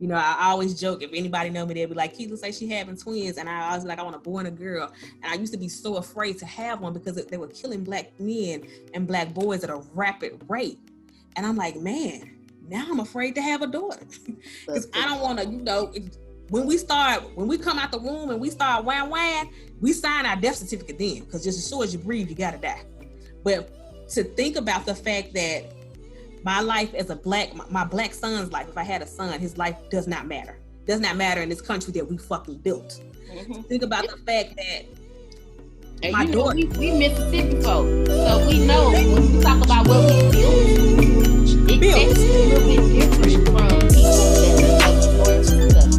You know, I always joke, if anybody know me, they'll be like, Keith looks like she having twins. And I always be like, I want a boy and a girl. And I used to be so afraid to have one because they were killing black men and black boys at a rapid rate. And I'm like, man, now I'm afraid to have a daughter. Because I don't want to, you know, when we come out the womb and we start wham, we sign our death certificate then. Because just as sure as you breathe, you got to die. But to think about the fact that my life as my black son's life, if I had a son, his life does not matter. Does not matter in this country that we fucking built. Mm-hmm. Think about the fact that my daughter. We Mississippi folks, so we know when we talk about what we built, it's a little bit different from people that are up north and stuff.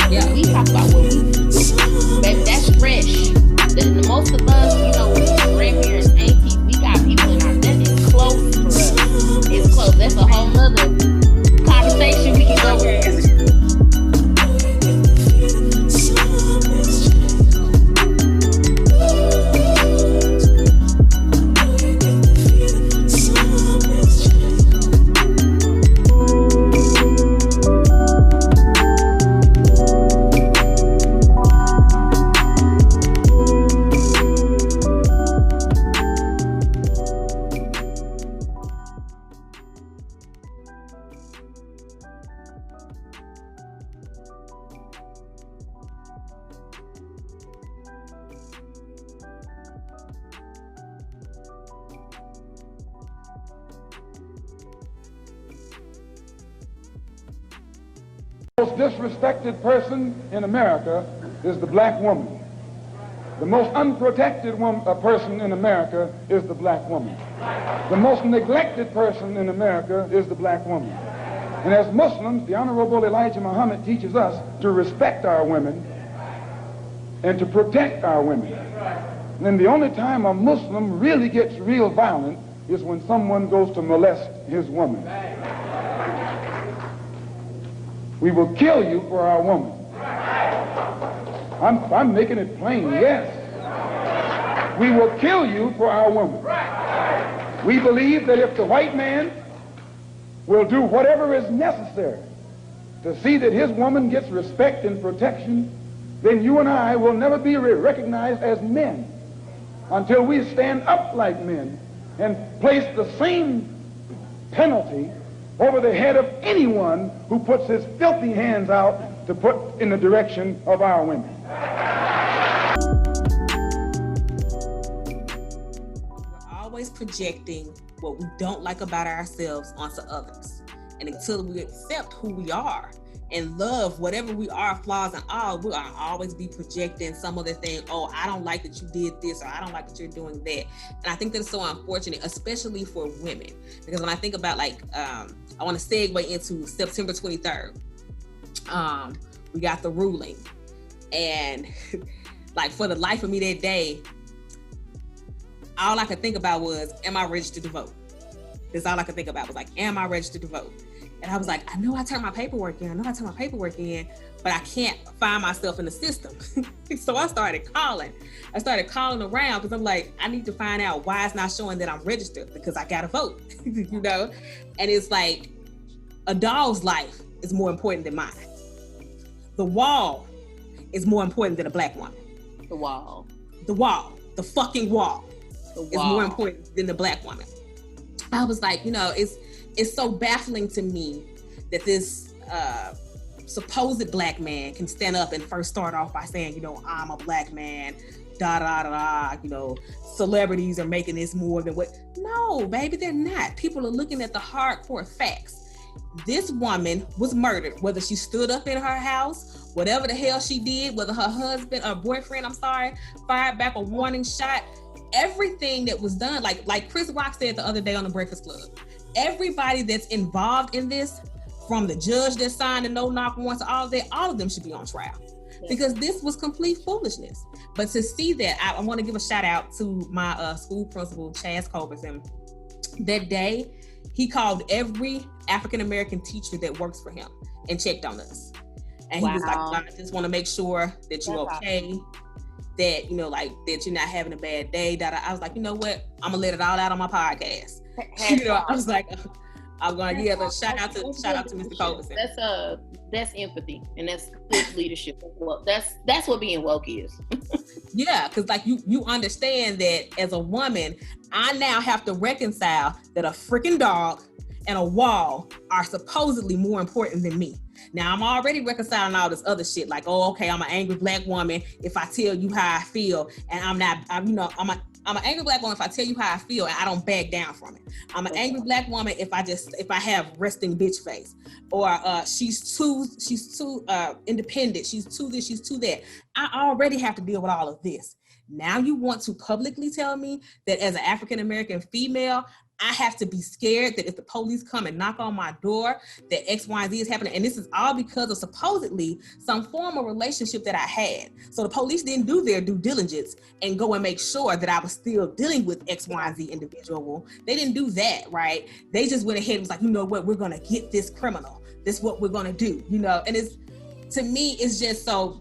Yeah, we talk about what we built. Baby, that's fresh. The most of us, you know, grandparents, aunties, we got people in our that is close for us. It's close. That's a whole nother conversation we can go with. The most disrespected person in America is the black woman. The most unprotected person in America is the black woman. The most neglected person in America is the black woman. And as Muslims, the Honorable Elijah Muhammad teaches us to respect our women and to protect our women. And the only time a Muslim really gets real violent is when someone goes to molest his woman. We will kill you for our woman. I'm making it plain, yes. We will kill you for our woman. We believe that if the white man will do whatever is necessary to see that his woman gets respect and protection, then you and I will never be recognized as men until we stand up like men and place the same penalty over the head of anyone who puts his filthy hands out to put in the direction of our women. We're always projecting what we don't like about ourselves onto others. And until we accept who we are and love whatever we are, flaws and all, we'll always be projecting some other thing. Oh, I don't like that you did this, or I don't like that you're doing that. And I think that's so unfortunate, especially for women. Because when I think about I want to segue into September 23rd. We got the ruling. And for the life of me that day, all I could think about was, am I registered to vote? That's all I could think about was am I registered to vote? And I was like, I know I turned my paperwork in, but I can't find myself in the system. So I started calling around because I'm like, I need to find out why it's not showing that I'm registered, because I gotta vote, you know? And it's like, a dog's life is more important than mine. The wall is more important than a black woman. The fucking wall is more important than the black woman. I was like, you know, it's so baffling to me that this supposed black man can stand up and first start off by saying, you know, I'm a black man, you know, celebrities are making this more than what. No, baby, they're not. People are looking at the hardcore facts. This woman was murdered, whether she stood up in her house, whatever the hell she did, whether her husband or boyfriend, fired back a warning shot. Everything that was done, like Chris Rock said the other day on the Breakfast Club, everybody that's involved in this, from the judge that signed the no-knock warrant to all of them should be on trial. Because this was complete foolishness. But to see that, I want to give a shout out to my school principal, Chaz Culbertson. That day, he called every African-American teacher that works for him and checked on us. And he was like, I just want to make sure that you're okay, that, you know, that you're not having a bad day. I was like, you know what? I'm going to let it all out on my podcast. You know, I was like, I'm going to give a shout out to Mr. Culbertson. That's empathy, and that's good leadership. Well, that's what being woke is. Yeah, because like you understand that as a woman, I now have to reconcile that a freaking dog and a wall are supposedly more important than me. Now I'm already reconciling all this other shit, like, oh, okay, I'm an angry black woman if I tell you how I feel, and I'm an angry black woman if I tell you how I feel and I don't back down from it. I'm an angry black woman if I have resting bitch face, or she's too independent, she's too this, she's too that. I already have to deal with all of this. Now you want to publicly tell me that as an African American female, I have to be scared that if the police come and knock on my door, that X, Y, and Z is happening. And this is all because of supposedly some form of relationship that I had. So the police didn't do their due diligence and go and make sure that I was still dealing with X, Y, and Z individual. They didn't do that, right? They just went ahead and was like, you know what, we're going to get this criminal. This is what we're going to do, you know? And to me, it's just so...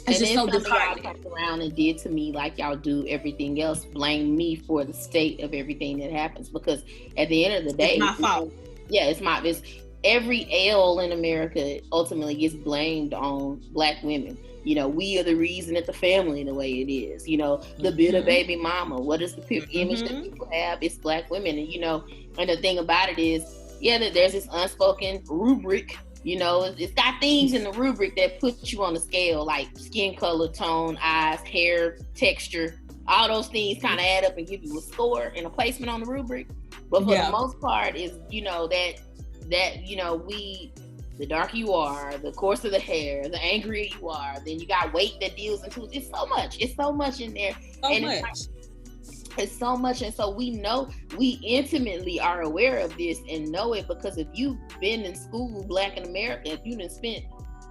And then some of y'all turned around and did to me like y'all do everything else, blame me for the state of everything that happens. Because at the end of the day, it's my fault. Yeah, it's every L in America ultimately gets blamed on black women. You know, we are the reason that the family the way it is. You know, the bitter baby mama. What is the image that people have? It's black women. And, you know, and the thing about it is, yeah, there's this unspoken rubric. You know, it's got things in the rubric that put you on the scale, like skin color, tone, eyes, hair, texture. All those things kind of add up and give you a score and a placement on the rubric. But for the most part, is, you know, that you know, the darker you are, the coarser the hair, the angrier you are, then you got weight that deals into it. It's so much in there. It's so much, and so we know, we intimately are aware of this and know it, because if you've been in school, Black in America, if you done spent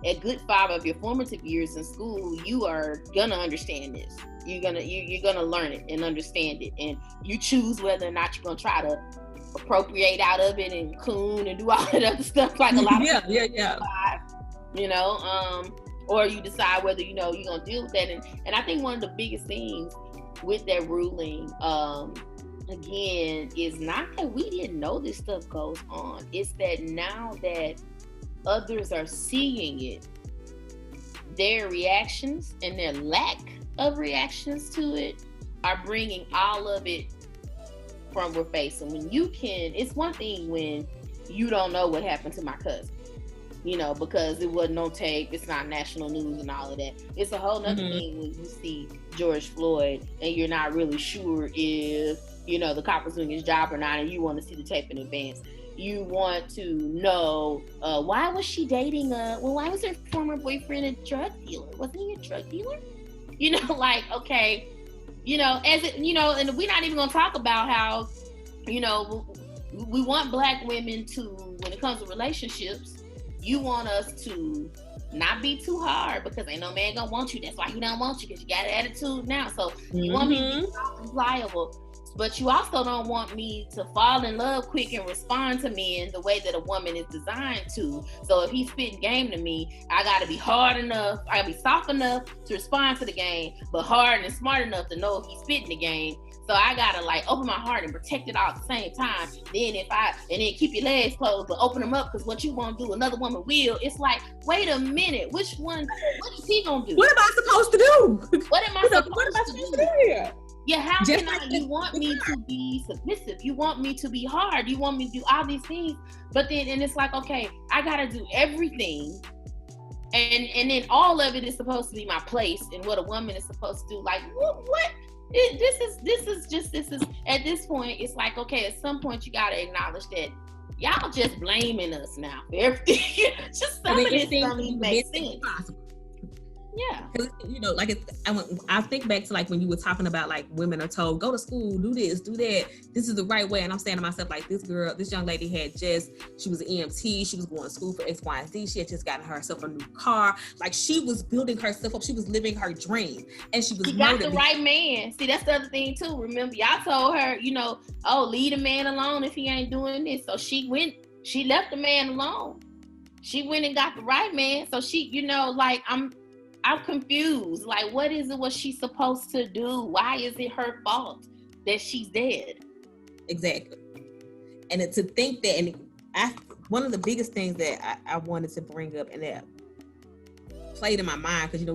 a good 5 of your formative years in school, you are gonna understand this. You're gonna learn it and understand it, and you choose whether or not you're gonna try to appropriate out of it and coon and do all that other stuff like a lot of people. You know, or you decide whether, you know, you're gonna deal with that. And I think one of the biggest things with that ruling, again, is not that we didn't know this stuff goes on. It's that now that others are seeing it, their reactions and their lack of reactions to it are bringing all of it from we're facing. When you can, it's one thing when you don't know what happened to my cousin, you know, because it wasn't on tape, it's not national news and all of that. It's a whole nother thing when you see George Floyd and you're not really sure if, you know, the cop was doing his job or not, and you want to see the tape in advance. You want to know, why was she dating why was her former boyfriend a drug dealer? Wasn't he a drug dealer? You know, like, okay, you know, as it, you know, and we're not even gonna talk about how, you know, we want Black women to, when it comes to relationships, you want us to not be too hard, because ain't no man gonna want you. That's why he don't want you, because you got an attitude now. So you want me to be soft and pliable, but you also don't want me to fall in love quick and respond to men the way that a woman is designed to. So if he's spitting game to me, I gotta be hard enough, I gotta be soft enough to respond to the game, but hard and smart enough to know if he's spitting the game. So I gotta like open my heart and protect it all at the same time. Then then keep your legs closed, but open them up, because what you want to do, another woman will. It's like, wait a minute, what is he gonna do? What am I supposed to do? What am I supposed to do here? Yeah, how Just can I? You want me to be submissive? You want me to be hard? You want me to do all these things? But then, and it's like, okay, I gotta do everything, and then all of it is supposed to be my place and what a woman is supposed to do. Like, what? This is at this point, it's like, okay, at some point you gotta acknowledge that y'all just blaming us now for everything. Just some of this don't even make sense. Yeah, because, you know, like I think back to like when you were talking about like women are told, go to school, do this, do that. This is the right way. And I'm saying to myself, like, this young lady she was an EMT. She was going to school for X, Y, and Z. She had just gotten herself a new car. Like, she was building herself up. She was living her dream, and she got the right man. See, that's the other thing too. Remember, y'all told her, you know, oh, leave a man alone if he ain't doing this. So she left the man alone. She went and got the right man. So she, you know, like, I'm confused. Like, what is it? What's she supposed to do? Why is it her fault that she's dead? Exactly. And to think that, and one of the biggest things that I wanted to bring up and that played in my mind, because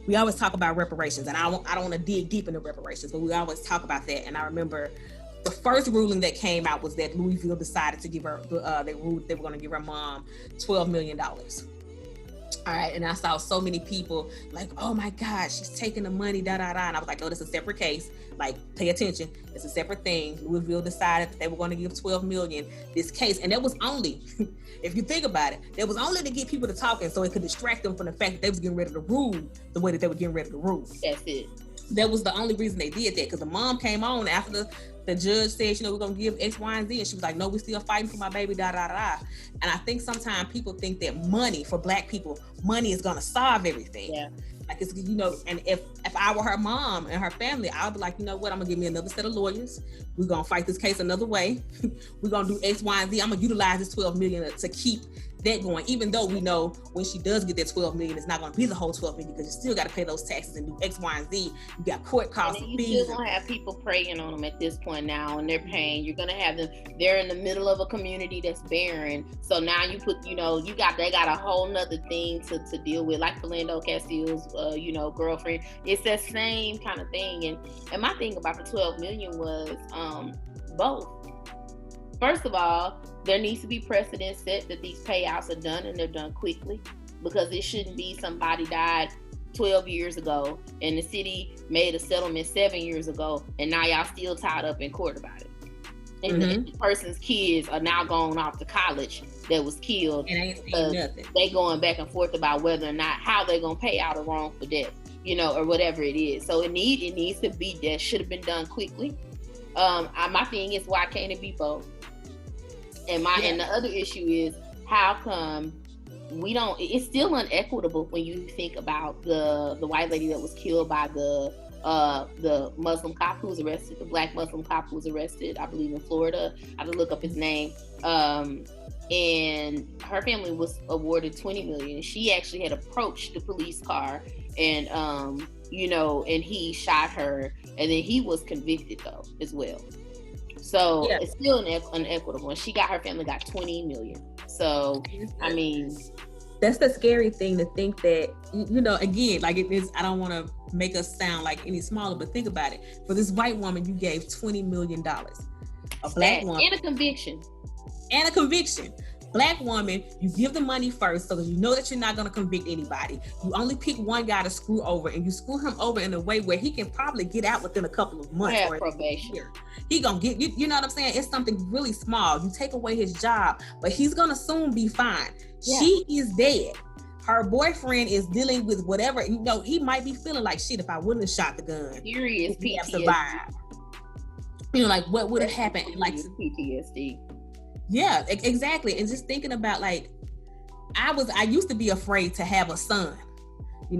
we always talk about reparations, and I don't want to dig deep into reparations, but we always talk about that. And I remember the first ruling that came out was that Louisville decided to give her they ruled they were going to give her mom $12 million. All right, and I saw so many people like, oh my God, she's taking the money, da da da. And I was like, no, this is a separate case. Like, pay attention. It's a separate thing. Louisville decided that they were going to give $12 million this case, and that was only, if you think about it, that was only to get people to talking, so it could distract them from the fact that they was getting ready to rule the way that they were getting ready to rule. That's it. That was the only reason they did that, because the mom came on after the judge said, we're going to give X, Y, and Z. And she was like, no, we're still fighting for my baby, da, da, da. And I think sometimes people think that money, for Black people, money is going to solve everything. Yeah. Like, it's, and if I were her mom and her family, I would be like, you know what, I'm going to give me another set of lawyers. We're going to fight this case another way. We're going to do X, Y, and Z. I'm going to utilize this $12 million to keep that going, even though we know when she does get that $12 million, it's not going to be the whole $12 million, because you still got to pay those taxes and do X, Y, and Z. You got court costs and fees. You still going to have people preying on them at this point now, and they're paying. You're going to have them, they're in the middle of a community that's barren. So now you put, they got a whole nother thing to deal with, like Philando Castile's, girlfriend. It's that same kind of thing. And my thing about the $12 million was both. First of all, there needs to be precedent set that these payouts are done, and they're done quickly, because it shouldn't be somebody died 12 years ago and the city made a settlement 7 years ago, and now y'all still tied up in court about it. And the person's kids are now going off to college that was killed, and ain't seen nothing. They going back and forth about whether or not how they're gonna pay out a wrongful death, or whatever it is. So it needs to be, that should have been done quickly. My thing is, why can't it be both? And the other issue is, how come we don't? It's still unequitable when you think about the white lady that was killed by the Muslim cop who was arrested, the Black Muslim cop who was arrested, I believe in Florida. I had to look up his name. And her family was awarded $20 million. She actually had approached the police car, and and he shot her, and then he was convicted though as well. So it's still unequitable. And her family got $20 million. So, I mean, that's the scary thing, to think that, again, like it is, I don't want to make us sound like any smaller, but think about it. For this white woman, you gave $20 million. A Black woman. And a conviction. Black woman, you give the money first, so that you know that you're not going to convict anybody. You only pick one guy to screw over, and you screw him over in a way where he can probably get out within a couple of months or probation. A year. He gonna get, you know what I'm saying? It's something really small. You take away his job, but he's gonna soon be fine. Yeah. She is dead. Her boyfriend is dealing with whatever, he might be feeling like, shit, if I wouldn't have shot the gun, serious PTSD. Have survived. Like, what would have happened? Like PTSD. Yeah, exactly. And just thinking about, like, I used to be afraid to have a son.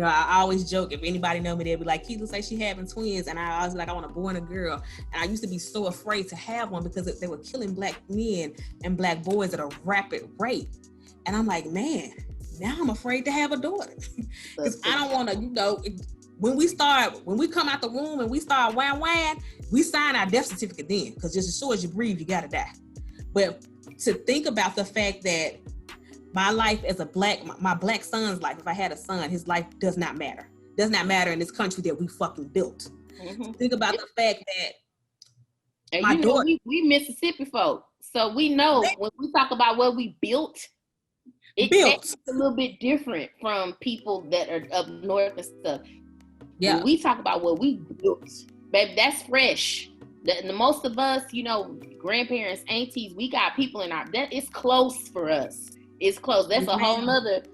I always joke, if anybody know me, they'd be like, Keith looks like she having twins. And I was like, I want a boy and a girl. And I used to be so afraid to have one, because they were killing Black men and Black boys at a rapid rate. And I'm like, man, now I'm afraid to have a daughter. Because I don't want to, when we come out the womb and we start wham, we sign our death certificate then. Because just as sure as you breathe, you got to die. But to think about the fact that my life as my Black son's life, if I had a son, his life does not matter. Does not matter in this country that we fucking built. Mm-hmm. Think about the fact that my daughter, we Mississippi folk, so we know when we talk about what we built, it's a little bit different from people that are up north and stuff. Yeah, when we talk about what we built, baby, that's fresh. The most of us, grandparents, aunties, we got people that it's close for us. It's close. That's a whole nother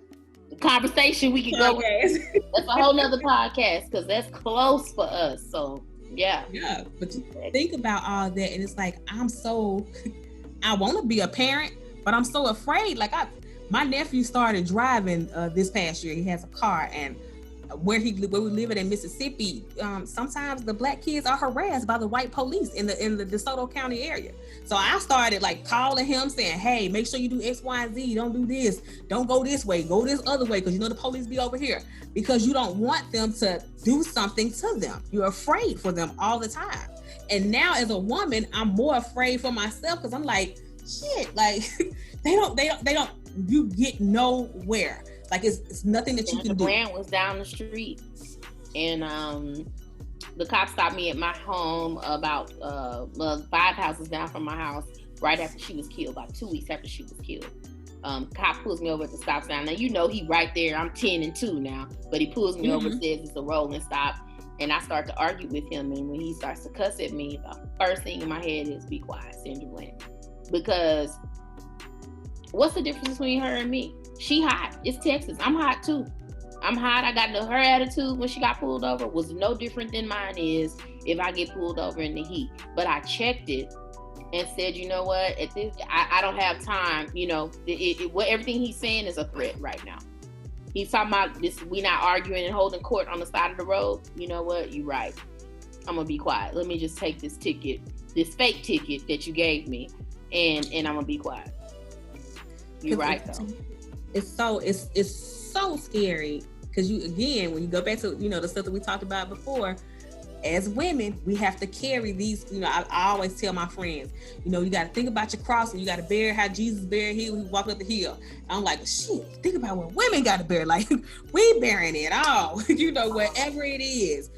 conversation we can go with. That's a whole nother podcast, because that's close for us. So yeah. Yeah. But you think about all that, and it's like, I want to be a parent, but I'm so afraid. Like, my nephew started driving this past year. He has a car, and where we live in Mississippi, sometimes the Black kids are harassed by the white police in the DeSoto County area. So I started like calling him, saying, hey, make sure you do X, Y, and Z. Don't do this. Don't go this way. Go this other way, because the police be over here. Because you don't want them to do something to them. You're afraid for them all the time. And now as a woman, I'm more afraid for myself, because I'm like, shit, like you get nowhere. Like it's nothing that you can do. Grant was down the street, and the cops stopped me at my home about 5 houses down from my house right after she was killed, about 2 weeks after she was killed. Cop pulls me over at the stop sign. Now, he right there. I'm 10 and 2 now, but he pulls me over, says it's a rolling stop, and I start to argue with him. And when he starts to cuss at me, the first thing in my head is, be quiet, Sandra Bland. Because what's the difference between her and me? She hot. It's Texas. I'm hot too. I'm hot. I got her attitude when she got pulled over was no different than mine is if I get pulled over in the heat. But I checked it and said, you know what? At this, I don't have time. What everything he's saying is a threat right now. He's talking about this. We not arguing and holding court on the side of the road. You know what? You're right. I'm gonna be quiet. Let me just take this ticket, this fake ticket that you gave me, and I'm gonna be quiet. You're right though. It's so scary because when you go back to the stuff that we talked about before, as women we have to carry these. I always tell my friends, you got to think about your cross and you got to bear how Jesus buried he walked up the hill. And I'm like, shit, think about what women got to bear. Like we bearing it all. Whatever it is,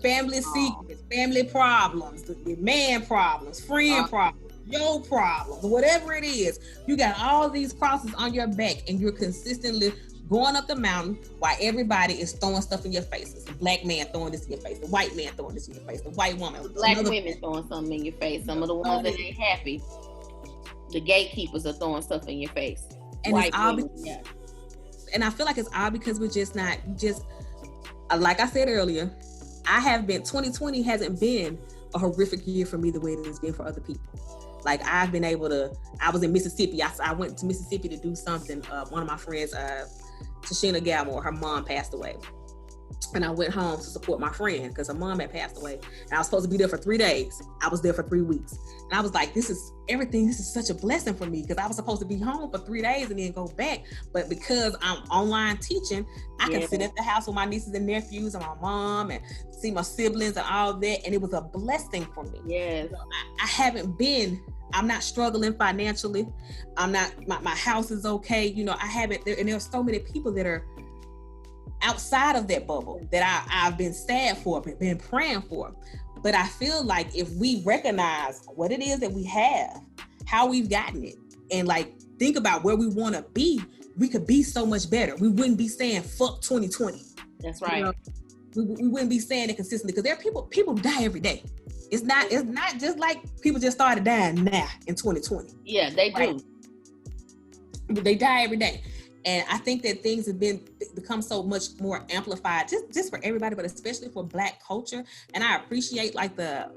family secrets, family problems, the man problems, friend problems, your problems, whatever it is, you got all these crosses on your back and you're consistently going up the mountain while everybody is throwing stuff in your faces. The black man throwing this in your face, the white man throwing this in your face, the white woman, the black women throwing something in your face. Some of the ones that ain't happy, the gatekeepers are throwing stuff in your face. And white it's all women, and I feel like it's all because we're just not like I said earlier, 2020 hasn't been a horrific year for me the way it has been for other people. Like I was in Mississippi. I went to Mississippi to do something. One of my friends, Tashina Galmore, her mom passed away. And I went home to support my friend because her mom had passed away. And I was supposed to be there for 3 days. I was there for 3 weeks. And I was like, this is such a blessing for me because I was supposed to be home for 3 days and then go back. But because I'm online teaching, I can sit at the house with my nieces and nephews and my mom and see my siblings and all that. And it was a blessing for me. Yes. So I'm not struggling financially. My house is okay. And there's so many people that are outside of that bubble that I've been sad for, been praying for. But I feel like if we recognize what it is that we have, how we've gotten it, and think about where we want to be, we could be so much better. We wouldn't be saying fuck 2020. That's right. We wouldn't be saying it consistently because there are people die every day. It's not just like people just started dying now in 2020. Yeah, they do. Right? They die every day. And I think that things have become so much more amplified just for everybody, but especially for Black culture. And I appreciate the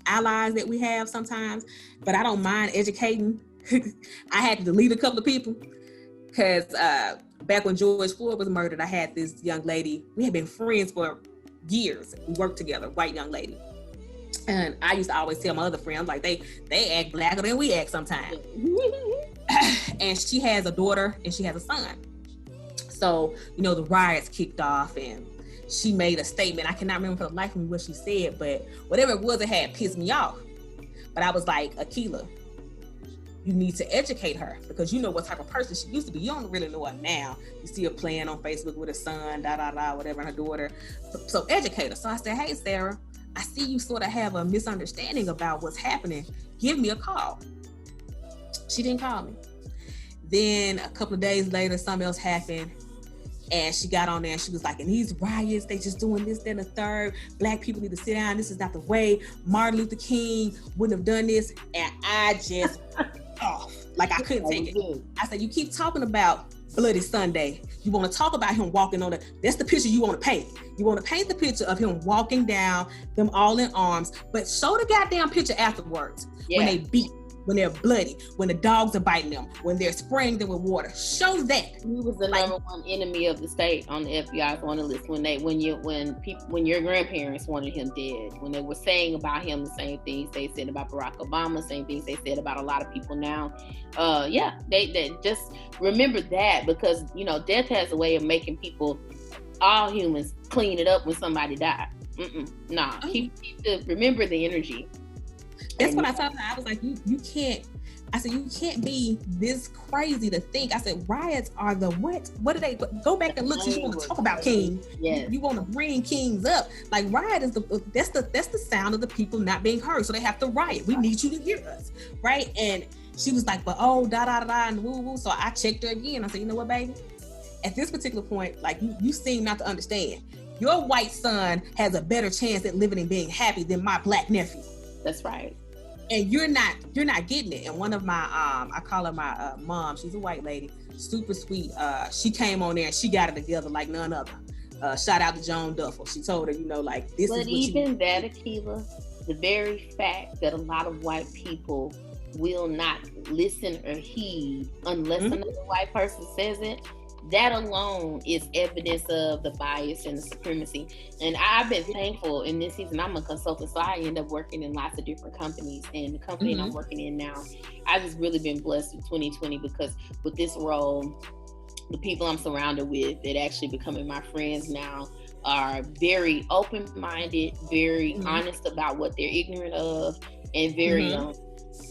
allies that we have sometimes, but I don't mind educating. I had to delete a couple of people because back when George Floyd was murdered, I had this young lady. We had been friends for years. We worked together, white young lady. And I used to always tell my other friends, like, they act blacker than we act sometimes. And she has a daughter and she has a son. So, the riots kicked off and she made a statement. I cannot remember for the life of me what she said, but whatever it was, it had pissed me off. But I was like, Akila, you need to educate her because you know what type of person she used to be. You don't really know her now. You see her playing on Facebook with her son, whatever, and her daughter. So educate her. So I said, hey, Sarah, I see you sort of have a misunderstanding about what's happening. Give me a call. She didn't call me. Then a couple of days later, something else happened. And she got on there and she was like, in these riots, they just doing this, that, and the third. Black people need to sit down. This is not the way. Martin Luther King wouldn't have done this. And I just off. Like I couldn't take it. I said, you keep talking about Bloody Sunday. You want to talk about him walking on that's the picture you want to paint. You want to paint the picture of him walking down, them all in arms, but show the goddamn picture afterwards when they beat, when they're bloody, when the dogs are biting them, when they're spraying them with water. Show that. He was the number one enemy of the state on the FBI's wanted list when your grandparents wanted him dead, when they were saying about him the same things they said about Barack Obama, same things they said about a lot of people now. They just remember that because death has a way of making people, all humans, clean it up when somebody died. Keep remember the energy. That's what I thought. I was like, you can't I said, you can't be this crazy to think. I said, riots are the what? What do they go back and look? So you want to talk about king? Yes. You want to bring kings up? Like riot is that's the sound of the people not being heard. So they have to riot. We need you to hear us, right? And she was like, but oh, da da da da, and woo woo. So I checked her again. I said, you know what, baby? At this particular point, like you seem not to understand. Your white son has a better chance at living and being happy than my black nephew. That's right. And you're not getting it. And one of my I call her my mom. She's a white lady, super sweet. She came on there and she got it together like none other. Shout out to Joan Duffel. She told her, like this. But is what even that, Akilah, the very fact that a lot of white people will not listen or heed unless another white person says it. That alone is evidence of the bias and the supremacy. And I've been thankful in this season. I'm a consultant, so I end up working in lots of different companies. And the company I'm working in now, I've just really been blessed with 2020 because with this role, the people I'm surrounded with that actually becoming my friends now are very open-minded, very honest about what they're ignorant of, and very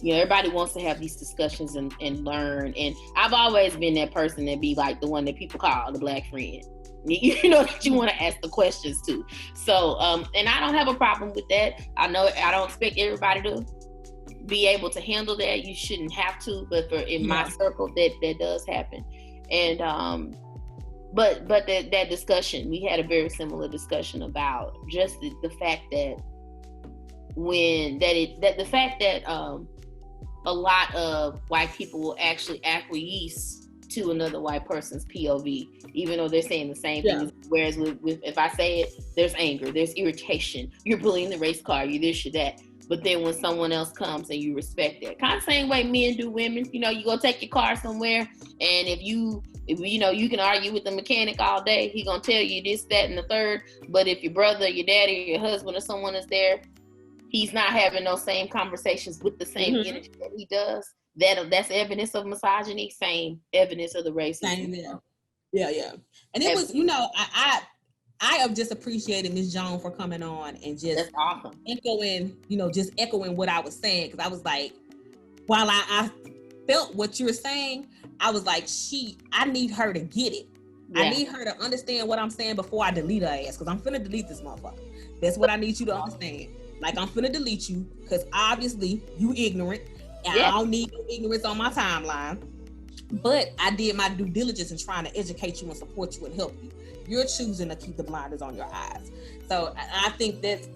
everybody wants to have these discussions and learn. And I've always been that person that be like the one that people call the black friend. You know, that you want to ask the questions to. So, and I don't have a problem with that. I know I don't expect everybody to be able to handle that. You shouldn't have to, but in my circle, that does happen. And but that discussion, we had a very similar discussion about just the fact that the fact that a lot of white people will actually acquiesce to another white person's POV, even though they're saying the same thing. Whereas with if I say it, there's anger, there's irritation. You're bullying the race car, you this, you that. But then when someone else comes and you respect that, kind of same way men do women. You go take your car somewhere, and if you can argue with the mechanic all day, he gonna tell you this, that, and the third. But if your brother, your daddy, your husband, or someone is there, he's not having those same conversations with the same energy that he does. That's evidence of misogyny. Same evidence of the racism. Yeah. And it was, I have just appreciated Ms. Joan for coming on and just that's awesome. echoing what I was saying, because I was like, while I felt what you're saying, I was like, I need her to get it. Yeah. I need her to understand what I'm saying before I delete her ass, because I'm finna delete this motherfucker. That's what I need you to understand. Like, I'm finna delete you because obviously you ignorant, and I don't need no ignorance on my timeline. But I did my due diligence in trying to educate you and support you and help you. You're choosing to keep the blinders on your eyes. So I think that's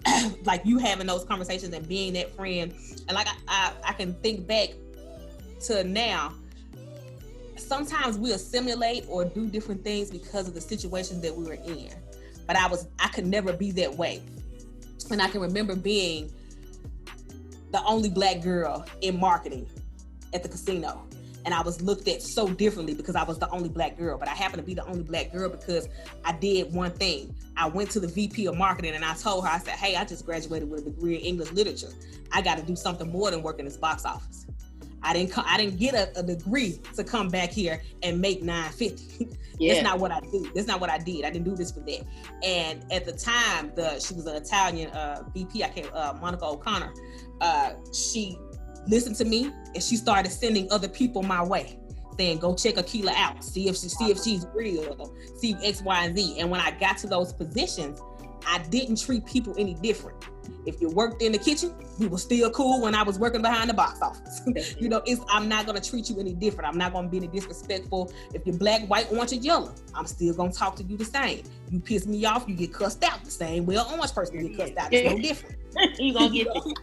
like you having those conversations and being that friend. And like I can think back to now. Sometimes we assimilate or do different things because of the situations that we were in. But I could never be that way. And I can remember being the only black girl in marketing at the casino. And I was looked at so differently because I was the only black girl. But I happened to be the only black girl because I did one thing. I went to the VP of marketing and I told her, I said, hey, I just graduated with a degree in English literature. I got to do something more than work in this box office. I didn't get a degree to come back here and make $950. That's not what I do. That's not what I did. I didn't do this for that. And at the time, she was an Italian VP. Monica O'Connor. She listened to me and she started sending other people my way, saying, "Go check Akilah out. See if she's real. See X, Y, and Z." And when I got to those positions, I didn't treat people any different. If you worked in the kitchen, we were still cool when I was working behind the box office. I'm not going to treat you any different. I'm not going to be any disrespectful. If you're black, white, orange, or yellow, I'm still going to talk to you the same. You piss me off, you get cussed out the same way an orange person get cussed out. It's no different. You're going to get it.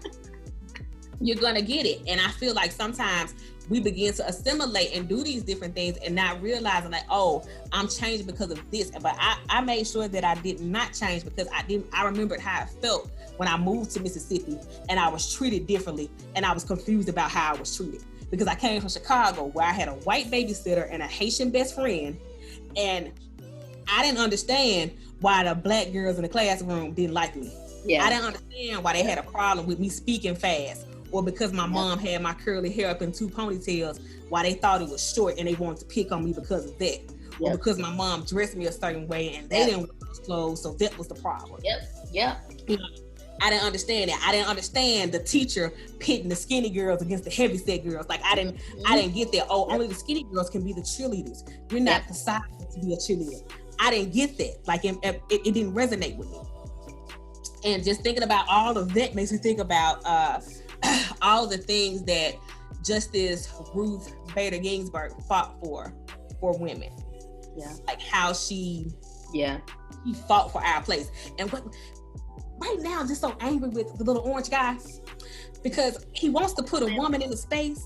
You're going to get it. And I feel like sometimes we begin to assimilate and do these different things and not realizing that, oh, I'm changing because of this. But I made sure that I did not change because I remembered how I felt when I moved to Mississippi and I was treated differently and I was confused about how I was treated. Because I came from Chicago where I had a white babysitter and a Haitian best friend, and I didn't understand why the black girls in the classroom didn't like me. Yeah. I didn't understand why they had a problem with me speaking fast, or because my mom had my curly hair up in 2 ponytails, why they thought it was short and they wanted to pick on me because of that. Or because my mom dressed me a certain way and they didn't wear those clothes, so that was the problem. Yep. I didn't understand that. I didn't understand the teacher pitting the skinny girls against the heavy set girls. Like I didn't get that. Oh, only the skinny girls can be the cheerleaders. You're not decided to be a cheerleader. I didn't get that. Like it didn't resonate with me. And just thinking about all of that makes me think about all the things that Justice Ruth Bader Ginsburg fought for women. Yeah. Like how she fought for our place. And what right now I'm just so angry with the little orange guy because he wants to put a woman in the space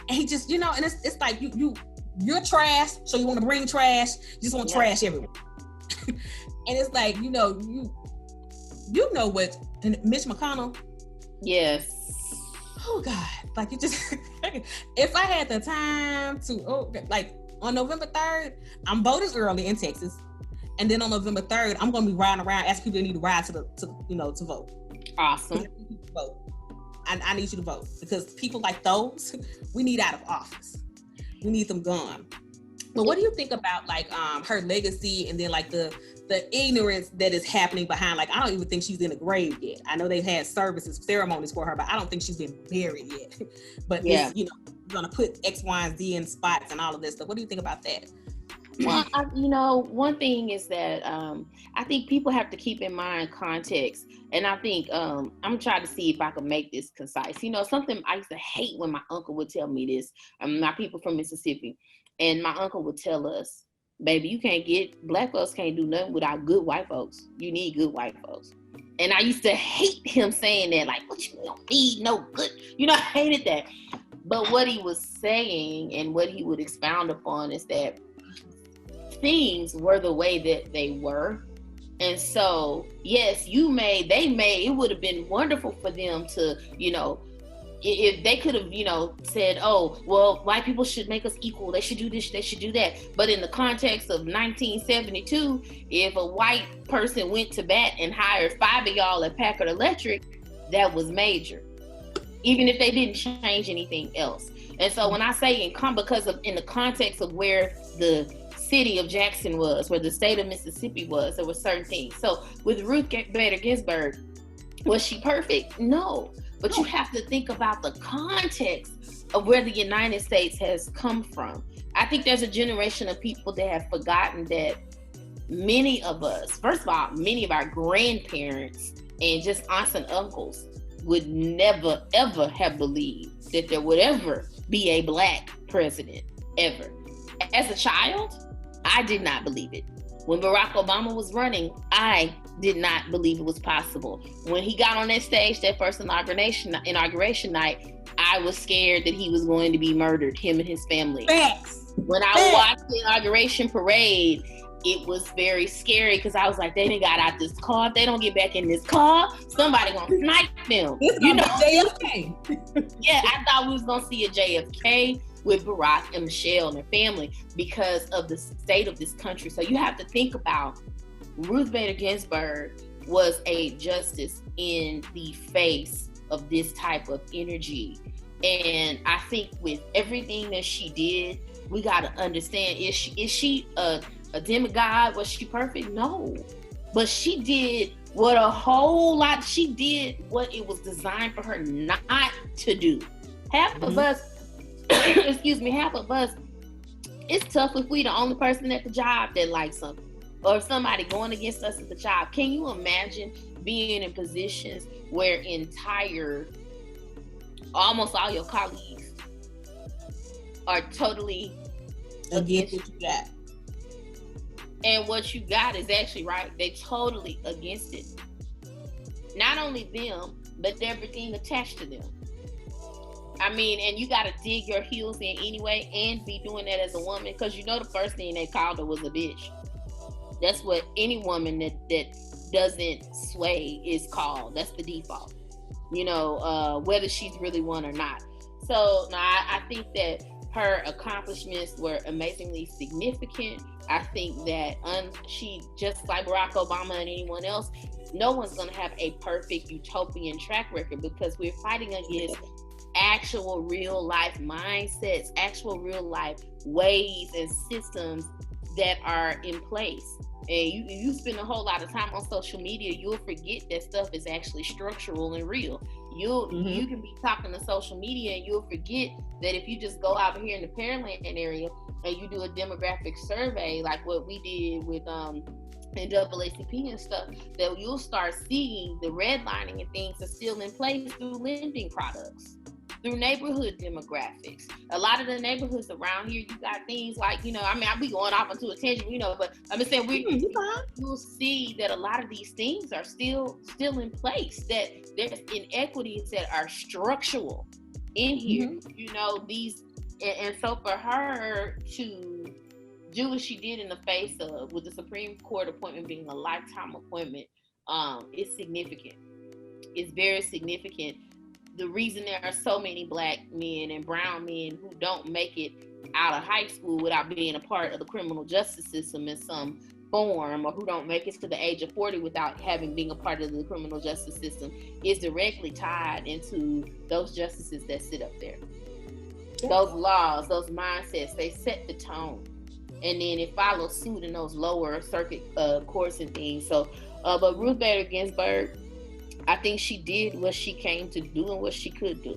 and he just, and it's like you're trash, so you want to bring trash, you just want trash everywhere. And it's like, you know what Mitch McConnell. Yes. Oh God. Like you just if I had the time to like on November 3rd, I'm voting early in Texas. And then on November 3rd, I'm going to be riding around asking people that need to ride to vote. Awesome. Vote. I need you to vote because people like those, we need out of office. We need them gone. But what do you think about like her legacy and then like the ignorance that is happening behind? Like I don't even think she's in the grave yet. I know they've had ceremonies for her, but I don't think she's been buried yet. But it's, going to put X, Y, and Z in spots and all of this stuff. What do you think about that? Well, one thing is that I think people have to keep in mind context. And I think I'm trying to see if I can make this concise. Something I used to hate when my uncle would tell me this. My people from Mississippi. And my uncle would tell us, baby, black folks can't do nothing without good white folks. You need good white folks. And I used to hate him saying that, like, what you don't need no good. I hated that. But what he was saying and what he would expound upon is that things were the way that they were. And so, yes, it would have been wonderful for them to, if they could have, said, oh, well, white people should make us equal. They should do this, they should do that. But in the context of 1972, if a white person went to bat and hired 5 of y'all at Packard Electric, that was major, even if they didn't change anything else. And so when I say in the context of where the city of Jackson was, where the state of Mississippi was, there were certain things. So with Ruth Bader Ginsburg, was she perfect? No. But you have to think about the context of where the United States has come from. I think there's a generation of people that have forgotten that many of us, first of all, many of our grandparents and just aunts and uncles would never, ever have believed that there would ever be a black president, ever. As a child, I did not believe it. When Barack Obama was running, I did not believe it was possible. When he got on that stage, that first inauguration night, I was scared that he was going to be murdered, him and his family. Facts. When I watched the inauguration parade, it was very scary because I was like, they done got out this car. If they don't get back in this car, somebody gonna snipe them. JFK. Yeah, I thought we was gonna see a JFK with Barack and Michelle and their family because of the state of this country. So you have to think about Ruth Bader Ginsburg was a justice in the face of this type of energy. And I think with everything that she did, we got to understand, is she a demigod? Was she perfect? No. But she did she did what it was designed for her not to do. Half of us, it's tough if we the only person at the job that likes something, or if somebody going against us at the job. Can you imagine being in positions where almost all your colleagues are totally against what you got? And what you got is actually right. They totally against it. Not only them, but everything attached to them. I mean, and you got to dig your heels in anyway and be doing that as a woman, because the first thing they called her was a bitch. That's what any woman that doesn't sway is called. That's the default, whether she's really one or not. So now I think that her accomplishments were amazingly significant. I think that she, just like Barack Obama and anyone else, no one's going to have a perfect utopian track record, because we're fighting against actual real life mindsets, actual real life ways and systems that are in place. And you spend a whole lot of time on social media, you'll forget that stuff is actually structural and real. You can be talking to social media and you'll forget that if you just go out here in the Pearland area and you do a demographic survey like what we did with NAACP and stuff, that you'll start seeing the redlining and things are still in place through lending products, through neighborhood demographics. A lot of the neighborhoods around here, you got things like, I'll be going off into a tangent, but I'm just saying you'll see that a lot of these things are still in place, that there's inequities that are structural in here, these, and so for her to do what she did in the face of, with the Supreme Court appointment being a lifetime appointment, is significant. It's very significant. The reason there are so many Black men and brown men who don't make it out of high school without being a part of the criminal justice system in some form, or who don't make it to the age of 40 without being a part of the criminal justice system, is directly tied into those justices that sit up there. Those laws, those mindsets, they set the tone. And then it follows suit in those lower circuit courts and things. So, but Ruth Bader Ginsburg, I think she did what she came to do and what she could do,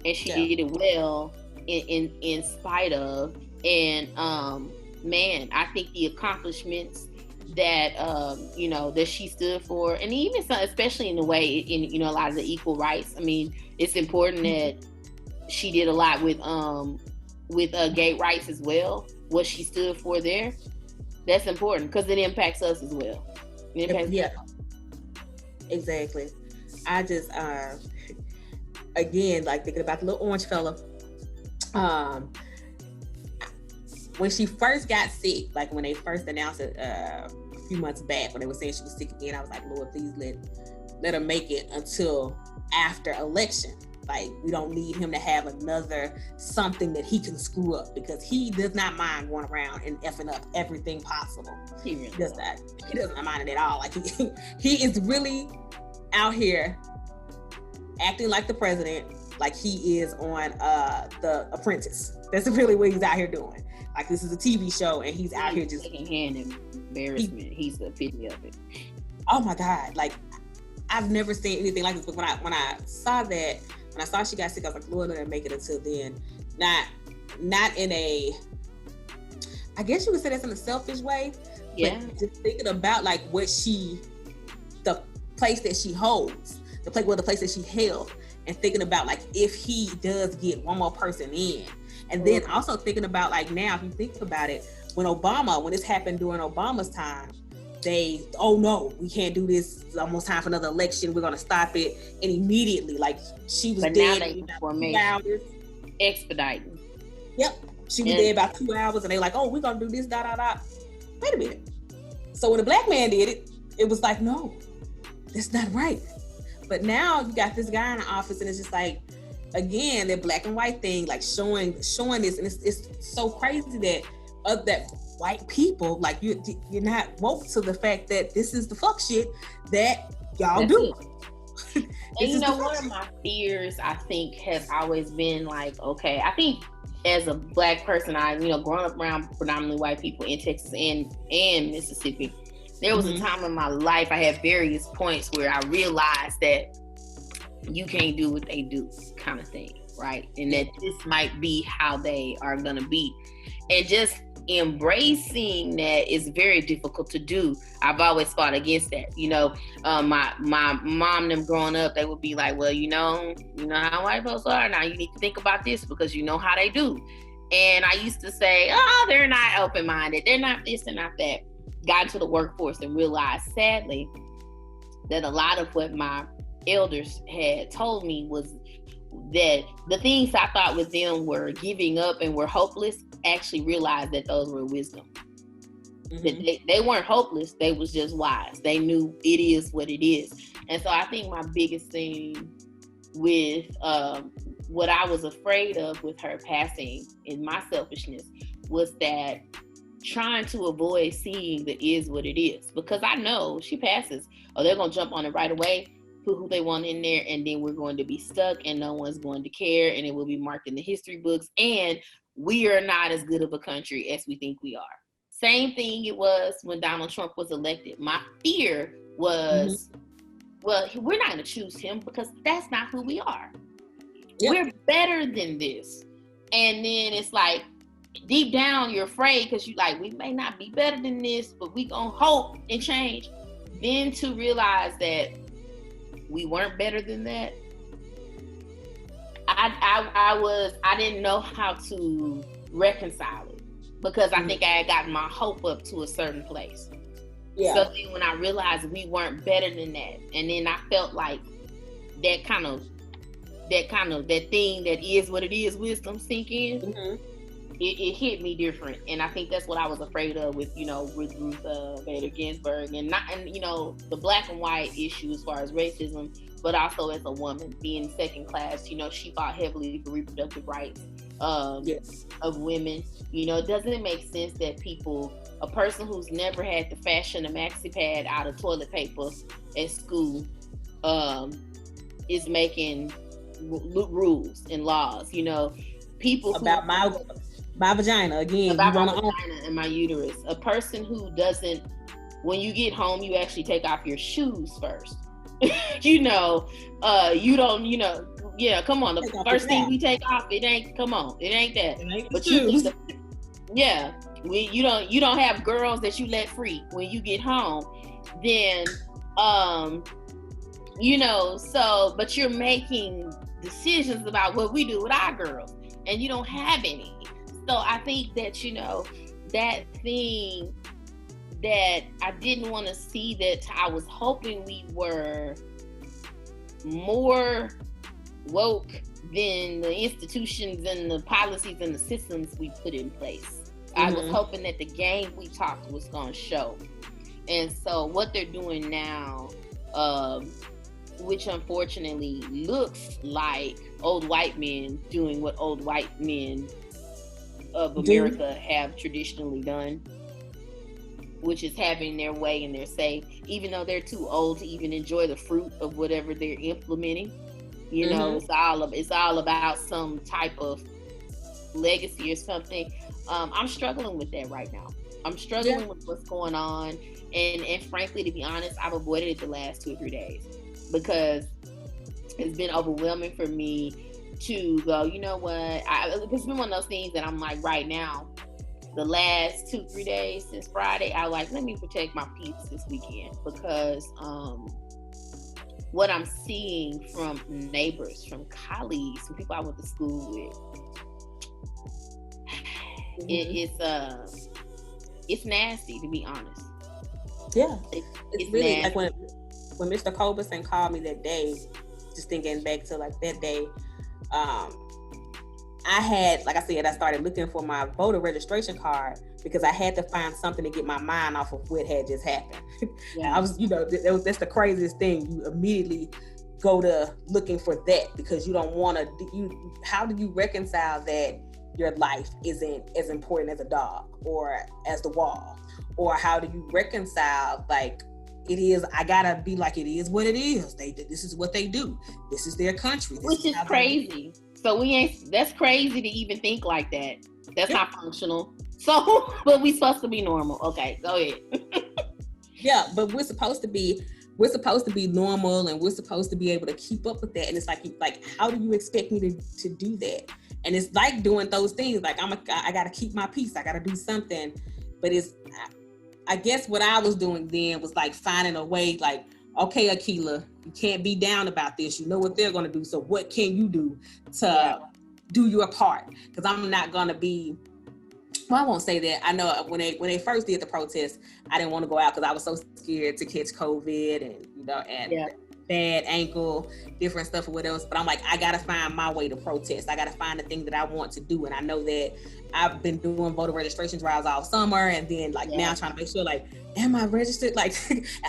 and she did it well in spite of. And man, I think the accomplishments that that she stood for, and even some, especially in the way in a lot of the equal rights. I mean, it's important that she did a lot with gay rights as well. What she stood for there, that's important because it impacts us as well. It impacts us. Exactly. I just again, like, thinking about the little orange fella. When she first got sick, like when they first announced it a few months back, when they were saying she was sick again, I was like, Lord, please let her make it until after election. Like, we don't need him to have another something that he can screw up, because he does not mind going around and effing up everything possible. He really does that. He doesn't mind it at all. Like, he is really out here acting like the president, like he is on The Apprentice. That's really what he's out here doing. Like, this is a TV show and he's out here just secondhand embarrassment. He's the epitome of it. Oh my God! Like, I've never seen anything like this. But when I saw that. When I saw she got sick, I was like, Lord, let her make it until then. Not in a, I guess you would say that's in a selfish way. Yeah. But just thinking about like the place that she holds, the place that she held, and thinking about like if he does get one more person in. And then also thinking about like now, if you think about it, when this happened during Obama's time, oh no, we can't do this. It's almost time for another election. We're going to stop it. And immediately, like, she was dead in about 2 hours. Expediting. Yep. She was dead about 2 hours, and they like, oh, we're going to do this, Wait a minute. So when the Black man did it, it was like, no, that's not right. But now you got this guy in the office, and it's just like, again, that black and white thing, like showing this. And it's so crazy that white people, like, you're not woke to the fact that this is the fuck shit that y'all do. And one of my fears, I think, has always been like, okay, I think as a Black person, growing up around predominantly white people in Texas and Mississippi, there was a time in my life, I had various points where I realized that you can't do what they do, kind of thing, right? And that this might be how they are gonna be. And just embracing that is very difficult to do. I've always fought against that. My mom, them growing up, they would be like, well, you know how white folks are. Now you need to think about this because you know how they do. And I used to say, oh, they're not open-minded. They're not this and not that. Got into the workforce and realized, sadly, that a lot of what my elders had told me was that the things I thought with them were giving up and were hopeless, actually realized that those were wisdom. That they weren't hopeless, they was just wise. They knew it is what it is. And so I think my biggest thing with what I was afraid of with her passing in my selfishness was that trying to avoid seeing the is what it is. Because I know she passes, or they're going to jump on it right away, put who they want in there, and then we're going to be stuck and no one's going to care, and it will be marked in the history books. And we are not as good of a country as we think we are. Same thing it was when Donald Trump was elected. My fear was, well, we're not going to choose him because that's not who we are. Yep. We're better than this. And then it's like, deep down, you're afraid because you like, we may not be better than this, but we going to hope and change. Then to realize that we weren't better than that, I didn't know how to reconcile it because I think I had gotten my hope up to a certain place. Yeah. So then when I realized we weren't better than that, and then I felt like that thing that is what it is wisdom sink in. It hit me different, and I think that's what I was afraid of with Ruth Bader Ginsburg, and the black and white issue as far as racism, but also as a woman being second class. She fought heavily for reproductive rights of women. It doesn't make sense that a person who's never had to fashion a maxi pad out of toilet paper at school is making rules and laws. People about my vagina again. About my vagina and my uterus. A person who doesn't, when you get home, you actually take off your shoes first. You don't, come on. The first thing we take off, it ain't that. It ain't but shoes. You don't have girls that you let free when you get home. Then, but you're making decisions about what we do with our girls, and you don't have any. So I think that, that thing that I didn't want to see, that I was hoping we were more woke than the institutions and the policies and the systems we put in place. I was hoping that the game we talked was going to show. And so what they're doing now, which unfortunately looks like old white men doing what old white men of America have traditionally done, which is having their way and their say, even though they're too old to even enjoy the fruit of whatever they're implementing. It's all about some type of legacy or something. I'm struggling with that right now. I'm struggling with what's going on, and frankly, to be honest, I've avoided it the last 2 or 3 days because it's been overwhelming for me to go, you know what, it's been one of those things that I'm like, right now, the last 2-3 days since Friday, I like, let me protect my peace this weekend, because what I'm seeing from neighbors, from colleagues, from people I went to school with, it's nasty, to be honest. Yeah, it's really nasty. Like when Mr. Culberson called me that day, just thinking back to like that day, I had, like I said, I started looking for my voter registration card because I had to find something to get my mind off of what had just happened. Yeah. I was, that's the craziest thing. You immediately go to looking for that because you don't want to, how do you reconcile that your life isn't as important as a dog or as the wall? Or how do you reconcile, like, it is, I gotta be like, it is what it is. This is what they do. This is their country. Which is crazy. So that's crazy to even think like that. That's not functional. So, but we supposed to be normal. Okay, go ahead. Yeah, but we're supposed to be normal, and we're supposed to be able to keep up with that. And it's like, how do you expect me to do that? And it's like doing those things. Like I gotta keep my peace. I gotta do something. But I guess what I was doing then was like finding a way, like, okay, Akila, you can't be down about this. You know what they're going to do. So what can you do to do your part? Because I'm not going to be, well, I won't say that. I know when they first did the protest, I didn't want to go out because I was so scared to catch COVID and bad ankle, different stuff or what else. But I'm like, I got to find my way to protest. I got to find the thing that I want to do. And I know that I've been doing voter registration drives all summer, and then now trying to make sure, like, am I registered? Like,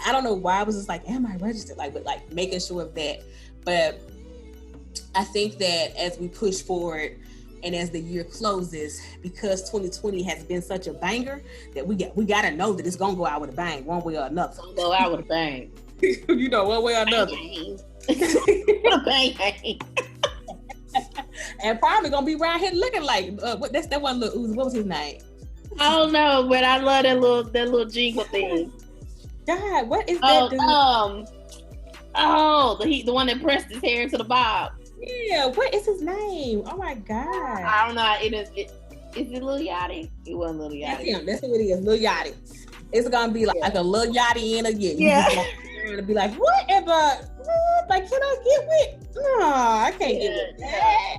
I don't know why I was just like, am I registered? Like, but like making sure of that. But I think that as we push forward and as the year closes, because 2020 has been such a banger, that we got to know that it's gonna go out with a bang, one way or another. Go out with a bang. One way or another. What a bang. And probably gonna be around here looking like that's that one little Uzi. What was his name? I don't know, but I love that little jingle thing. God, what is that dude? The one that pressed his hair into the bob. Yeah, what is his name? Oh my God. I don't know. Is it Lil Yachty? It wasn't Lil Yachty. That's him. That's who it is, Lil Yachty. It's gonna be like a Lil Yachty in a year. Yeah. You're gonna be like, whatever. Like, can I get with? No, I can't get with that.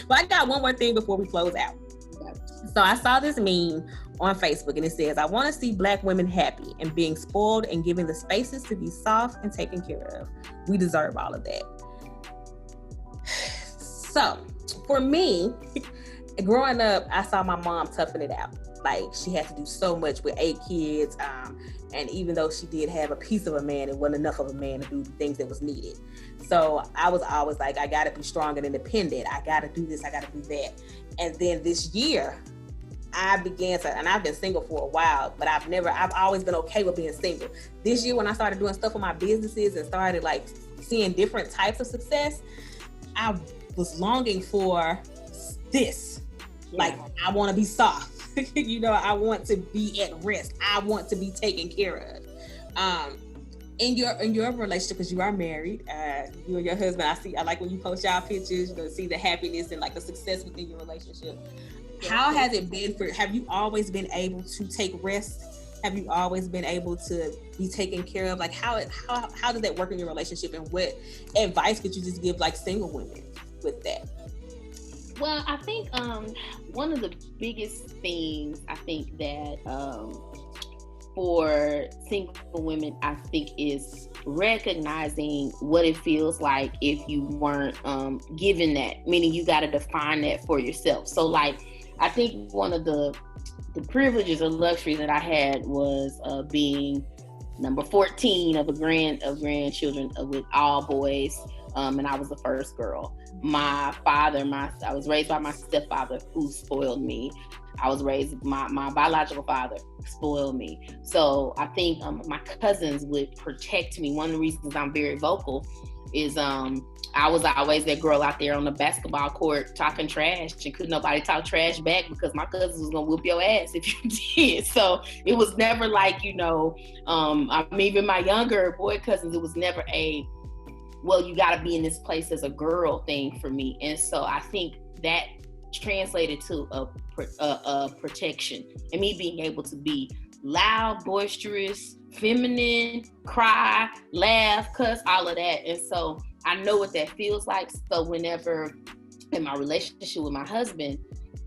But I got one more thing before we close out. So I saw this meme on Facebook and it says, I want to see Black women happy and being spoiled and given the spaces to be soft and taken care of. We deserve all of that. So for me, growing up, I saw my mom toughing it out. Like, she had to do so much with 8 kids. And even though she did have a piece of a man, it wasn't enough of a man to do the things that was needed. So I was always like, I got to be strong and independent. I got to do this. I got to do that. And then this year, I began to, and I've been single for a while, but I've always been okay with being single. This year, when I started doing stuff with my businesses and started like seeing different types of success, I was longing for this. Yeah. Like, I want to be soft. I want to be at rest. I want to be taken care of. In your relationship, because you are married, you and your husband, I like when you post y'all pictures, see the happiness and like the success within your relationship. How has it been have you always been able to take rest? Have you always been able to be taken care of? Like, how does that work in your relationship, and what advice could you just give like single women with that? Well, I think one of the biggest things I think that for single women, I think, is recognizing what it feels like if you weren't given that, meaning you got to define that for yourself. So like, I think one of the privileges or luxuries that I had was being number 14 of grandchildren with all boys, and I was the first girl. My father, I was raised by my stepfather, who spoiled me. I was raised, my biological father spoiled me. So I think my cousins would protect me. One of the reasons I'm very vocal is I was always that girl out there on the basketball court talking trash, and couldn't nobody talk trash back because my cousins was gonna whoop your ass if you did. So it was never like, even my younger boy cousins, it was never well, you gotta be in this place as a girl thing for me. And so I think that translated to a protection, and me being able to be loud, boisterous, feminine, cry, laugh, cuss, all of that. And so I know what that feels like. So whenever in my relationship with my husband,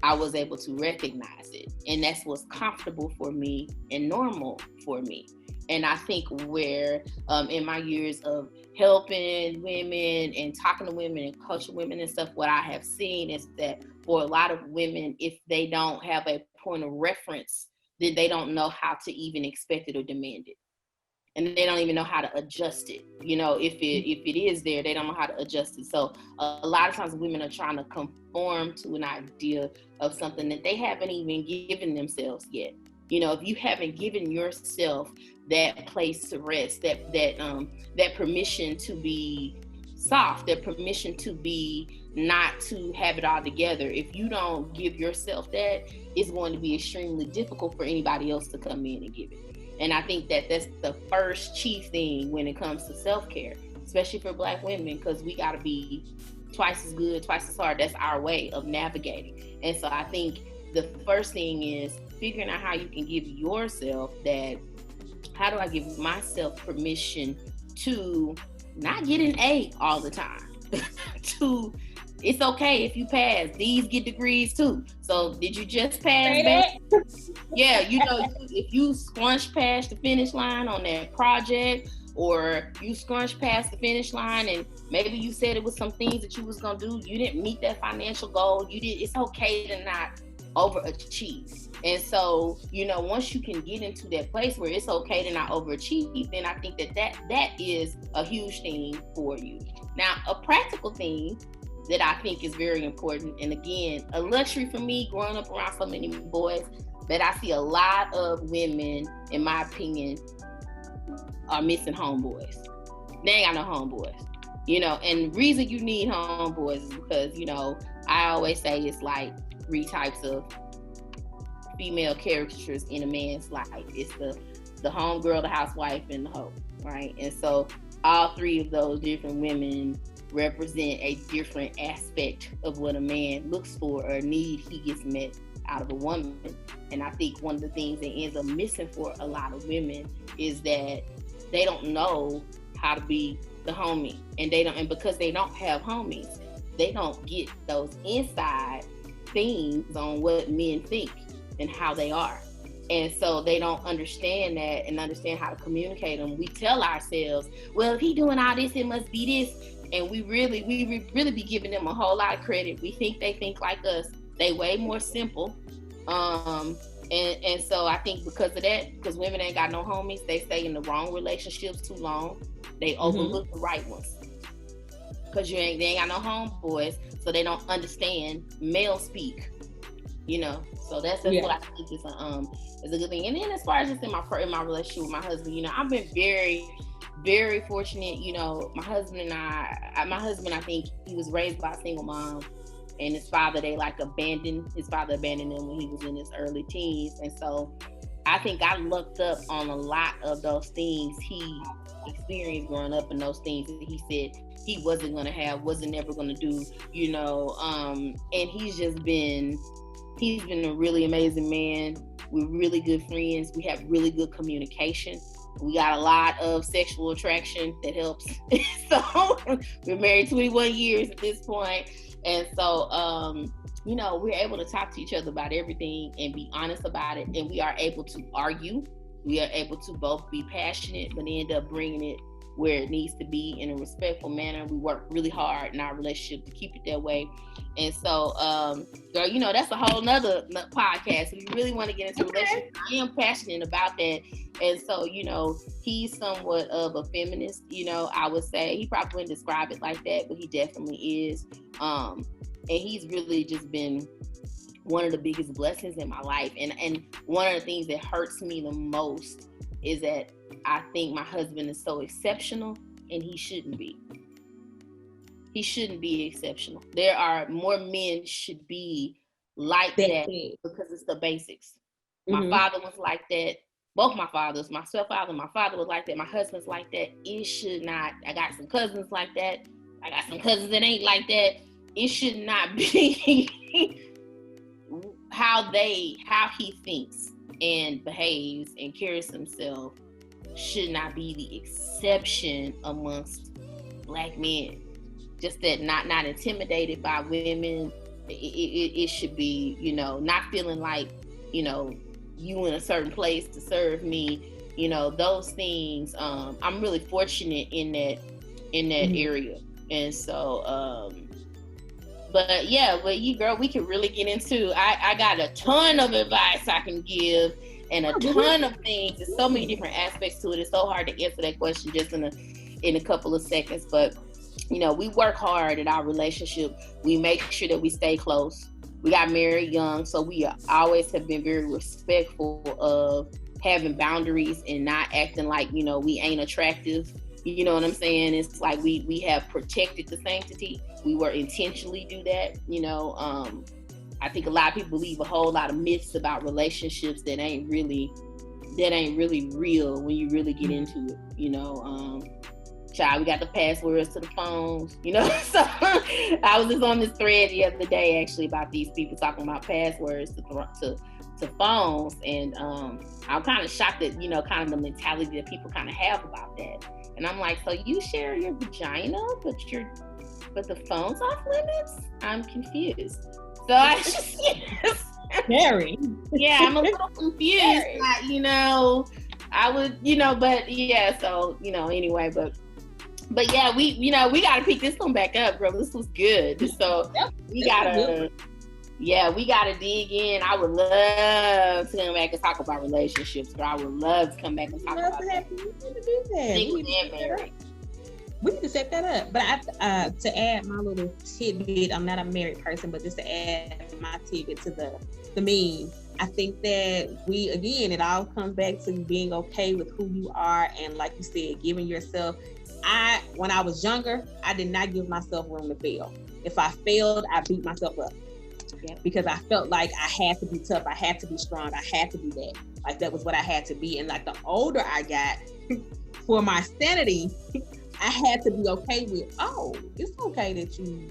I was able to recognize it, and that's what's comfortable for me and normal for me. And I think where in my years of helping women and talking to women and coaching women and stuff, what I have seen is that for a lot of women, if they don't have a point of reference, then they don't know how to even expect it or demand it. And they don't even know how to adjust it. If it is there, they don't know how to adjust it. So a lot of times women are trying to conform to an idea of something that they haven't even given themselves yet. If you haven't given yourself that place to rest, that permission to be soft, that permission to be not to have it all together, if you don't give yourself that, it's going to be extremely difficult for anybody else to come in and give it. And I think that that's the first chief thing when it comes to self-care, especially for Black women, because we got to be twice as good, twice as hard. That's our way of navigating. And so I think the first thing is figuring out how you can give yourself that. How do I give myself permission to not get an A all the time? It's okay if you pass. These get degrees too. So did you just pass back? Yeah, if you scrunch past the finish line on that project, or you scrunch past the finish line and maybe you said it was some things that you was gonna do, you didn't meet that financial goal, it's okay to not overachieve. And so, once you can get into that place where it's okay to not overachieve, then I think that is a huge thing for you. Now, a practical thing that I think is very important, and again, a luxury for me growing up around so many boys, that I see a lot of women, in my opinion, are missing homeboys. They ain't got no homeboys. And the reason you need homeboys is because, I always say it's like 3 types of female caricatures in a man's life. It's the homegirl, the housewife, and the hoe, right? And so all three of those different women represent a different aspect of what a man looks for or a need he gets met out of a woman. And I think one of the things that ends up missing for a lot of women is that they don't know how to be the homie, and because they don't have homies, they don't get those inside things on what men think and how they are. And so they don't understand that and understand how to communicate them. We tell ourselves, well, if he doing all this, it must be this. And we really be giving them a whole lot of credit. We think they think like us. They way more simple. And so I think because of that, because women ain't got no homies, they stay in the wrong relationships too long. They overlook the right ones. Because they ain't got no homeboys, so they don't understand male speak. You know, so that's what I think is a good thing. And then as far as just in my relationship with my husband, you know, I've been very, very fortunate. You know, my husband, I think he was raised by a single mom, and his father abandoned him when he was in his early teens. And so I think I looked up on a lot of those things he experienced growing up, and those things that he said he wasn't going to have, wasn't never going to do, you know, and he's been a really amazing man. We're really good friends. We have really good communication. We got a lot of sexual attraction that helps. So we're married 21 years at this point. And so, you know, we're able to talk to each other about everything and be honest about it. And we are able to argue. We are able to both be passionate, but end up bringing it where it needs to be in a respectful manner. We work really hard in our relationship to keep it that way. And so, girl, you know, that's a whole nother podcast. If you really want to get into relationships, I am passionate about that. And so, you know, he's somewhat of a feminist, you know, I would say. He probably wouldn't describe it like that, but he definitely is. And he's really just been one of the biggest blessings in my life. And one of the things that hurts me the most is that I think my husband is so exceptional, and he shouldn't be. He shouldn't be exceptional. There are more men should be like that because it's the basics. My father was like that. Both my fathers, my stepfather and my father was like that. My husband's like that. It should not. I got some cousins like that. I got some cousins that ain't like that. It should not be how he thinks and behaves and carries himself should not be the exception amongst Black men. Just that not intimidated by women. It should be, you know, not feeling like, you know, you in a certain place to serve me. You know, those things. I'm really fortunate in that area. And so, but you, girl, we can really get into. I got a ton of advice I can give. And a ton of things. There's so many different aspects to it. It's so hard to answer that question just in a couple of seconds. But, you know, we work hard at our relationship. We make sure that we stay close. We got married young, so we always have been very respectful of having boundaries and not acting like, you know, we ain't attractive. You know what I'm saying? It's like we have protected the sanctity. We were intentionally do that, you know. I think a lot of people believe a whole lot of myths about relationships that ain't really real when you really get into it, you know. Child, we got the passwords to the phones, you know. So I was just on this thread the other day actually about these people talking about passwords to phones, and I'm kind of shocked at, you know, kind of the mentality that people kind of have about that. And I'm like, so you share your vagina, but the phone's off limits? I'm confused. So I just, Mary. Yeah, I'm a little confused. You know, I would, you know, but yeah, so, you know, anyway, but yeah, we gotta pick this one back up, bro. This was good. So we gotta dig in. I would love to come back and talk about relationships, girl. I would love to come back and talk about that. Single and married. We need to set that up. But to add my little tidbit, I'm not a married person, but just to add my tidbit to the meme, I think that it all comes back to being okay with who you are, and like you said, giving yourself. When I was younger, I did not give myself room to fail. If I failed, I beat myself up. because I felt like I had to be tough, I had to be strong, I had to be that. Like that was what I had to be. And like the older I got, for my sanity, I had to be okay with, oh, it's okay that you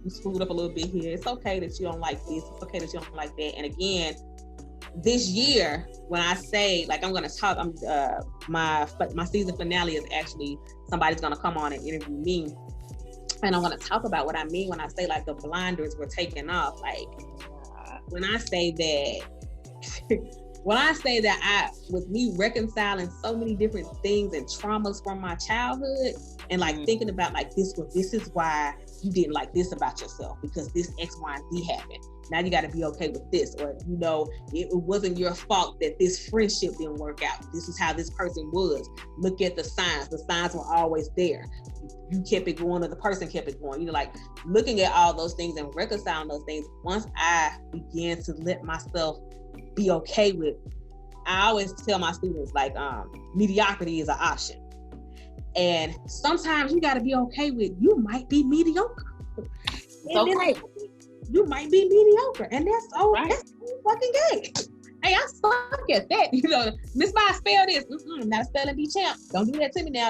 screwed up a little bit here. It's okay that you don't like this. It's okay that you don't like that. And again, this year, when I say, like, I'm going to talk, my season finale is actually, somebody's going to come on and interview me. And I'm going to talk about what I mean when I say, like, the blinders were taken off. Like, when I say that, with me reconciling so many different things and traumas from my childhood, and like thinking about like this is why you didn't like this about yourself, because this X, Y, and Z happened. Now you got to be okay with this, or it wasn't your fault that this friendship didn't work out. This is how this person was. Look at the signs. The signs were always there. You kept it going, or the person kept it going. Like looking at all those things and reconciling those things. Once I began to let myself be okay with, I always tell my students, like, mediocrity is an option. And sometimes you got to be okay with, you might be mediocre. You might be mediocre, and that's that's fucking gay. Hey, I suck at that. Miss Ma, spell this. I'm not a spelling bee champ. Don't do that to me now.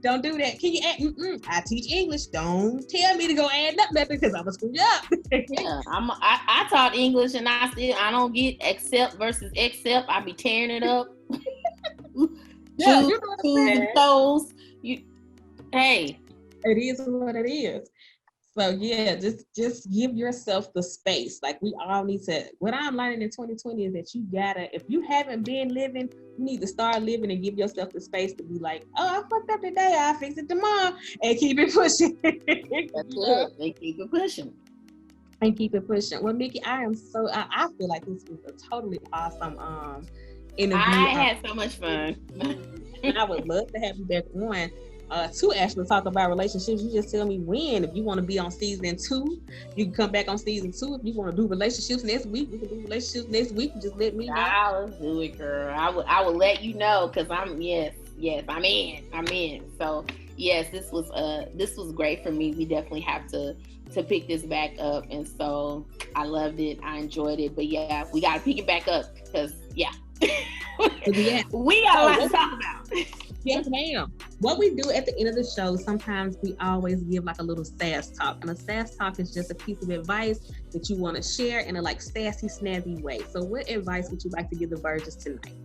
Don't do that. Can you add? I teach English. Don't tell me to go add nothing because I'm gonna screw you up. Yeah, I taught English, and I don't get except versus except. I be tearing it up. Yeah, those. Hey, it is what it is. So yeah, just give yourself the space. Like we all need to. What I'm learning in 2020 is that you gotta, if you haven't been living, you need to start living and give yourself the space to be like, oh, I fucked up today, I'll fix it tomorrow, and keep it pushing. That's good. And keep it pushing. And keep it pushing. Well, Mickey, I feel like this was a totally awesome interview. I had so much fun. And I would love to have you back on. To actually talk about relationships. You just tell me when. If you want to be on season 2, you can come back on season 2. If you want to do relationships next week, we can do relationships next week. Just let me know. Let's do it, girl. I will let you know, because I'm in. So yes, this was great for me. We definitely have to pick this back up, and so I loved it. I enjoyed it. But yeah, we got to pick it back up, because we got a lot to talk about. Yes, ma'am. What we do at the end of the show, sometimes we always give like a little sass talk. And a sass talk is just a piece of advice that you want to share in a like sassy, snazzy way. So what advice would you like to give the Virgins tonight?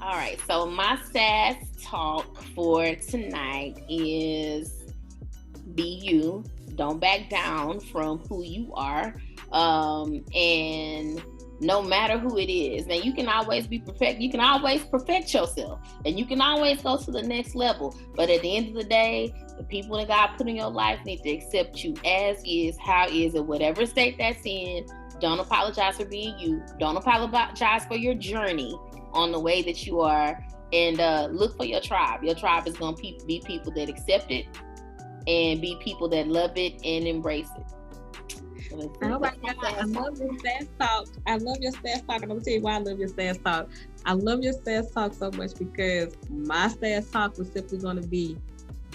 All right. So my sass talk for tonight is be you. Don't back down from who you are. And no matter who it is. Now you can always be perfect. You can always perfect yourself, and you can always go to the next level. But at the end of the day, the people that God put in your life need to accept you as is, how is, in whatever state that's in. Don't apologize for being you. Don't apologize for your journey on the way that you are. And look for your tribe. Your tribe is going to be people that accept it, and be people that love it and embrace it. Oh my God, I love your sass talk. I love your sass talk, and I'm gonna tell you why I love your sass talk. I love your sass talk so much because my sass talk was simply gonna be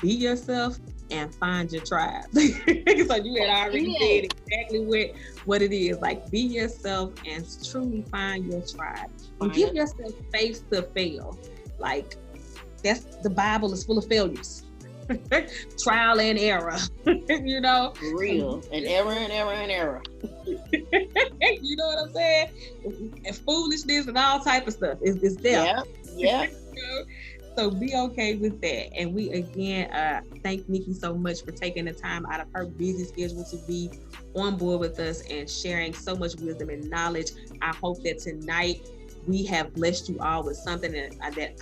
yourself and find your tribe. So you had already said exactly what it is. Like, be yourself and truly find your tribe. And give yourself space to fail. Like, the Bible is full of failures. Trial and error. For real. And error. You know what I'm saying? And foolishness and all type of stuff. It's there. Yeah. So be okay with that. And we again thank Nikki so much for taking the time out of her busy schedule to be on board with us and sharing so much wisdom and knowledge. I hope that tonight we have blessed you all with something that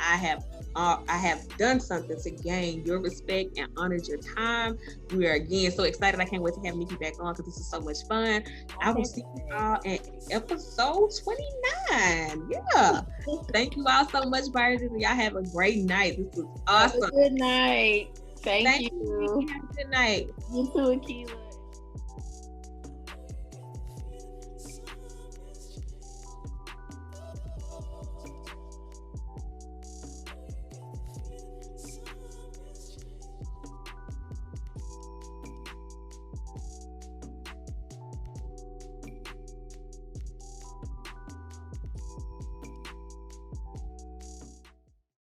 I have done something to gain your respect and honored your time. We are again so excited. I can't wait to have Nikki back on because this is so much fun. I will see you all in episode 29. Yeah. Thank you all so much, Virgins. Y'all have a great night. This was awesome. Have a good night. Thank you. Have a good night. You too, Akilah.